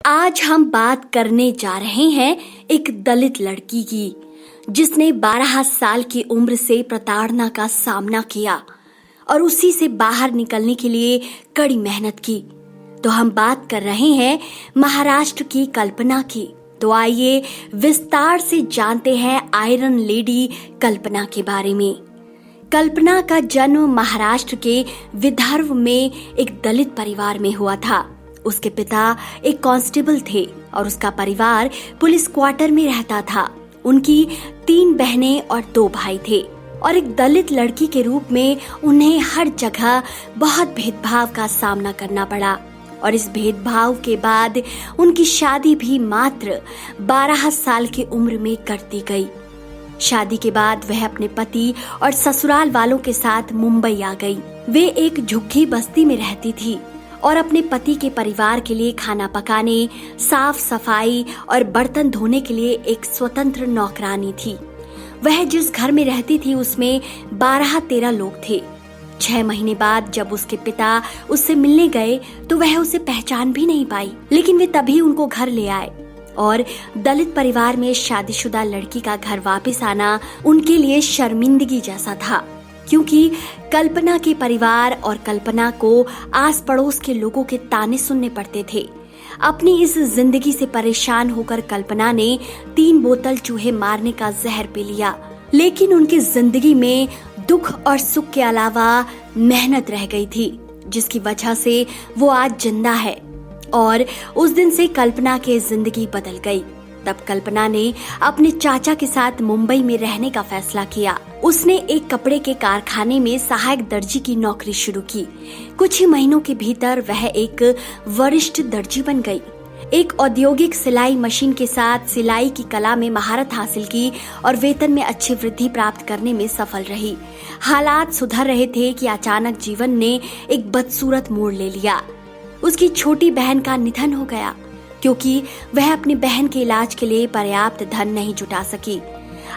आज हम बात करने जा रहे हैं एक दलित लड़की की, जिसने 12 साल की उम्र से प्रताड़ना का सामना किया और उसी से बाहर निकलने के लिए कड़ी मेहनत की। तो हम बात कर रहे हैं महाराष्ट्र की कल्पना की। तो आइए विस्तार से जानते हैं आयरन लेडी कल्पना के बारे में। कल्पना का जन्म महाराष्ट्र के विदर्भ में एक दलित परिवार में हुआ था। उसके पिता एक कांस्टेबल थे और उसका परिवार पुलिस क्वार्टर में रहता था। उनकी 3 बहनें और 2 भाई थे और एक दलित लड़की के रूप में उन्हें हर जगह बहुत भेदभाव का सामना करना पड़ा और इस भेदभाव के बाद उनकी शादी भी मात्र 12 साल की उम्र में कर दी गई। शादी के बाद वह अपने पति और ससुराल वालों के साथ मुंबई आ गई। वे एक झुग्गी बस्ती में रहती थी और अपने पति के परिवार के लिए खाना पकाने, साफ सफाई और बर्तन धोने के लिए एक स्वतंत्र नौकरानी थी। वह जिस घर में रहती थी उसमें 12-13 लोग थे। 6 महीने बाद जब उसके पिता उससे मिलने गए तो वह उसे पहचान भी नहीं पाई, लेकिन वे तभी उनको घर ले आए और दलित परिवार में शादीशुदा लड़की का घर वापस आना उनके लिए शर्मिंदगी जैसा था, क्योंकि कल्पना के परिवार और कल्पना को आस पड़ोस के लोगों के ताने सुनने पड़ते थे। अपनी इस जिंदगी से परेशान होकर कल्पना ने 3 बोतल चूहे मारने का जहर पी लिया, लेकिन उनकी जिंदगी में दुख और सुख के अलावा मेहनत रह गई थी, जिसकी वजह से वो आज जिंदा है। और उस दिन से कल्पना की जिंदगी बदल गई। तब कल्पना ने अपने चाचा के साथ मुंबई में रहने का फैसला किया। उसने एक कपड़े के कारखाने में सहायक दर्जी की नौकरी शुरू की। कुछ ही महीनों के भीतर वह एक वरिष्ठ दर्जी बन गई। एक औद्योगिक सिलाई मशीन के साथ सिलाई की कला में महारत हासिल की और वेतन में अच्छी वृद्धि प्राप्त करने में सफल रही। हालात सुधर रहे थे कि अचानक जीवन ने एक बदसूरत मोड़ ले लिया। उसकी छोटी बहन का निधन हो गया, क्योंकि वह अपनी बहन के इलाज के लिए पर्याप्त धन नहीं जुटा सकी।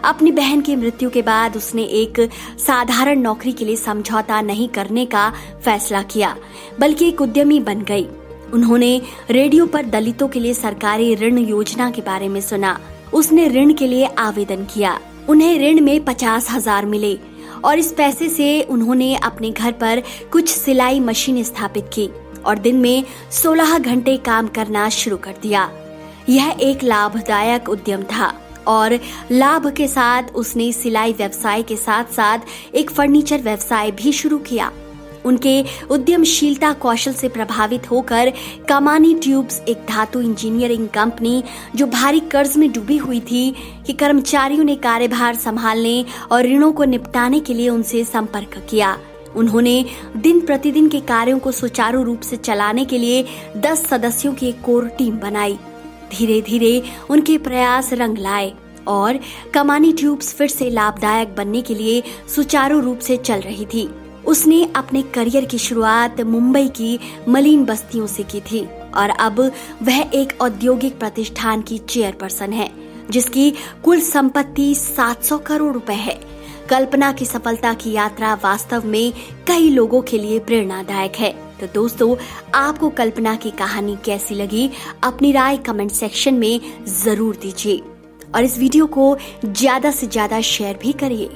अपनी बहन की मृत्यु के बाद उसने एक साधारण नौकरी के लिए समझौता नहीं करने का फैसला किया, बल्कि एक उद्यमी बन गई। उन्होंने रेडियो पर दलितों के लिए सरकारी ऋण योजना के बारे में सुना। उसने ऋण के लिए आवेदन किया। उन्हें ऋण में 50,000 मिले और इस पैसे से उन्होंने अपने घर पर कुछ सिलाई मशीन स्थापित की और दिन में 16 घंटे काम करना शुरू कर दिया। यह एक लाभदायक उद्यम था और लाभ के साथ उसने सिलाई व्यवसाय के साथ साथ एक फर्नीचर व्यवसाय भी शुरू किया। उनके उद्यमशीलता कौशल से प्रभावित होकर कमानी ट्यूब्स, एक धातु इंजीनियरिंग कंपनी जो भारी कर्ज में डूबी हुई थी, कि कर्मचारियों ने कार्यभार संभालने और ऋणों को निपटाने के लिए उनसे संपर्क किया। उन्होंने दिन प्रतिदिन के कार्यों को सुचारू रूप से चलाने के लिए 10 सदस्यों की एक कोर टीम बनाई। धीरे धीरे उनके प्रयास रंग लाए और कमानी ट्यूब्स फिर से लाभदायक बनने के लिए सुचारू रूप से चल रही थी। उसने अपने करियर की शुरुआत मुंबई की मलिन बस्तियों से की थी और अब वह एक औद्योगिक प्रतिष्ठान की चेयरपर्सन है, जिसकी कुल संपत्ति 700 करोड़ रुपए है। कल्पना की सफलता की यात्रा वास्तव में कई लोगों के लिए प्रेरणादायक है। तो दोस्तों, आपको कल्पना की कहानी कैसी लगी? अपनी राय कमेंट सेक्शन में जरूर दीजिए और इस वीडियो को ज्यादा से ज्यादा शेयर भी करिए।